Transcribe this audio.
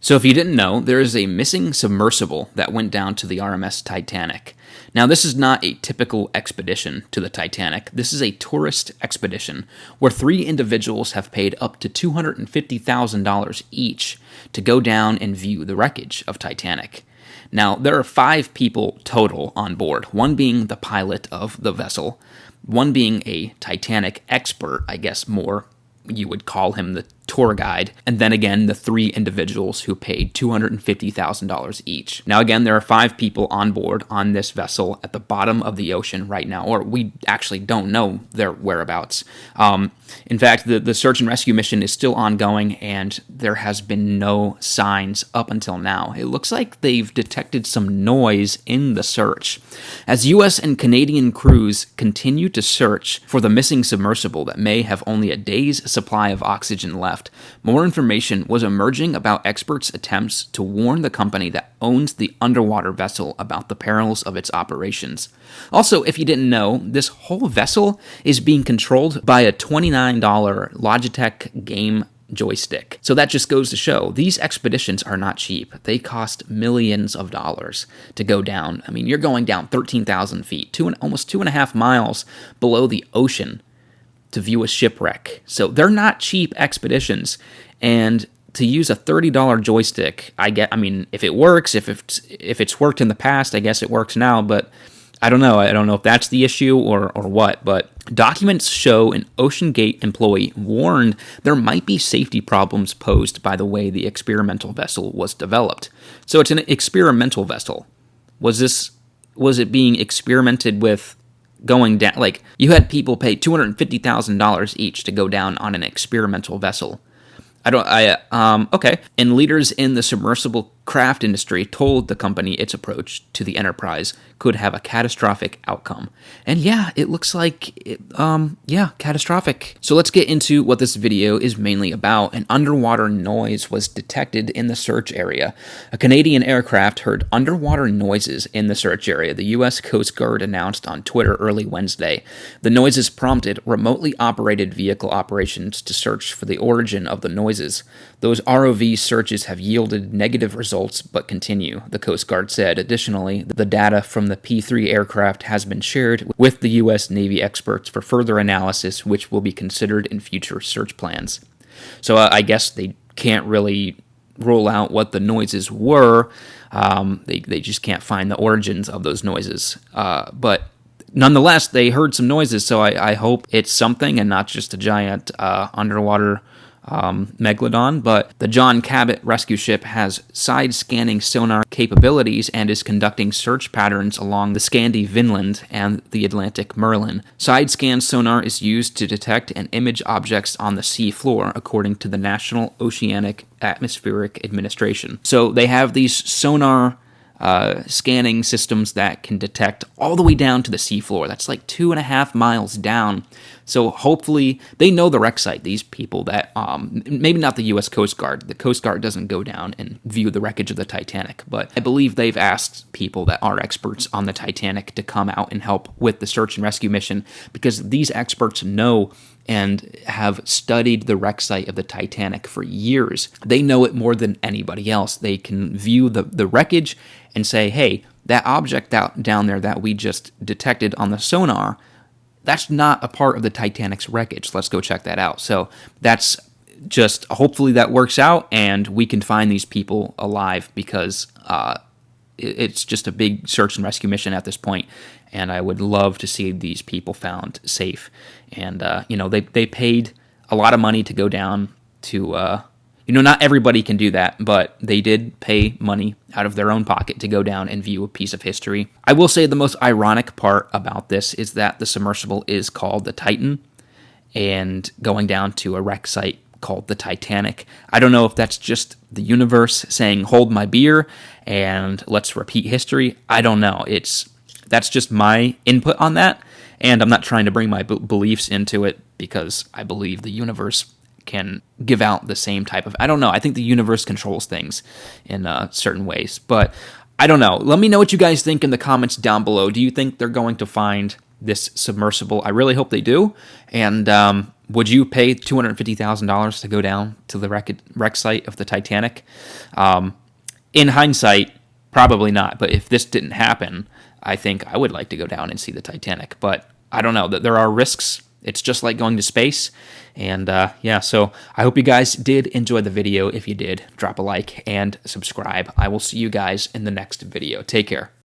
So if you didn't know, there is a missing submersible that went down to the RMS Titanic. Now, this is not a typical expedition to the Titanic. This is a tourist expedition where 3 individuals have paid up to $250,000 each to go down and view the wreckage of Titanic. Now, there are 5 people total on board, one being the pilot of the vessel, one being a Titanic expert, I guess more you would call him the tour guide, and then again the 3 individuals who paid $250,000 each. Now again, there are 5 people on board on this vessel at the bottom of the ocean right now, or we actually don't know their whereabouts. In fact, the search and rescue mission is still ongoing, and there has been no signs up until now. It looks like they've detected some noise in the search. As U.S. and Canadian crews continue to search for the missing submersible that may have only a day's supply of oxygen left, more information was emerging about experts' attempts to warn the company that owns the underwater vessel about the perils of its operations. Also, if you didn't know, this whole vessel is being controlled by a $29 Logitech game joystick. So that just goes to show, these expeditions are not cheap. They cost millions of dollars to go down. I mean, you're going down 13,000 feet, almost 2.5 miles below the ocean to view a shipwreck. So they're not cheap expeditions, and to use a $30 joystick, I mean, if it works, if it's worked in the past, I guess it works now, but I don't know. I don't know if that's the issue or what, but documents show an OceanGate employee warned there might be safety problems posed by the way the experimental vessel was developed. So it's an experimental vessel. Was it being experimented with going down? Like, you had people pay $250,000 each to go down on an experimental vessel. Okay. And leaders in the submersible craft industry told the company its approach to the Enterprise could have a catastrophic outcome. And yeah, it looks like, catastrophic. So let's get into what this video is mainly about. An underwater noise was detected in the search area. A Canadian aircraft heard underwater noises in the search area, the U.S. Coast Guard announced on Twitter early Wednesday. The noises prompted remotely operated vehicle operations to search for the origin of the noises. Those ROV searches have yielded negative results but continue, the Coast Guard said. Additionally, the data from the P-3 aircraft has been shared with the U.S. Navy experts for further analysis, which will be considered in future search plans. So I guess they can't really rule out what the noises were. They just can't find the origins of those noises. But nonetheless, they heard some noises, so I hope it's something and not just a giant underwater megalodon. But the John Cabot rescue ship has side-scanning sonar capabilities and is conducting search patterns along the Scandi Vinland and the Atlantic Merlin. Side-scan sonar is used to detect and image objects on the sea floor, according to the National Oceanic Atmospheric Administration. So they have these sonar scanning systems that can detect all the way down to the seafloor. That's like 2.5 miles down. So hopefully they know the wreck site, these people that, maybe not the U.S. Coast Guard. The Coast Guard doesn't go down and view the wreckage of the Titanic, but I believe they've asked people that are experts on the Titanic to come out and help with the search and rescue mission, because these experts know and have studied the wreck site of the Titanic for years. They know it more than anybody else. They can view the wreckage and say, hey, that object down there that we just detected on the sonar, that's not a part of the Titanic's wreckage. Let's go check that out. So that's just, hopefully that works out and we can find these people alive, because it's just a big search and rescue mission at this point, and I would love to see these people found safe. And, they paid a lot of money to go down to, not everybody can do that, but they did pay money out of their own pocket to go down and view a piece of history. I will say the most ironic part about this is that the submersible is called the Titan, and going down to a wreck site called the Titanic. I don't know if that's just the universe saying, hold my beer and let's repeat history. I don't know. That's just my input on that, and I'm not trying to bring my beliefs into it, because I believe the universe can give out the same type of, I don't know, I think the universe controls things in certain ways, but I don't know. Let me know what you guys think in the comments down below. Do you think they're going to find this submersible? I really hope they do, and Would you pay $250,000 to go down to the wreck site of the Titanic? In hindsight, probably not. But if this didn't happen, I think I would like to go down and see the Titanic. But I don't know. There are risks. It's just like going to space. And yeah, so I hope you guys did enjoy the video. If you did, drop a like and subscribe. I will see you guys in the next video. Take care.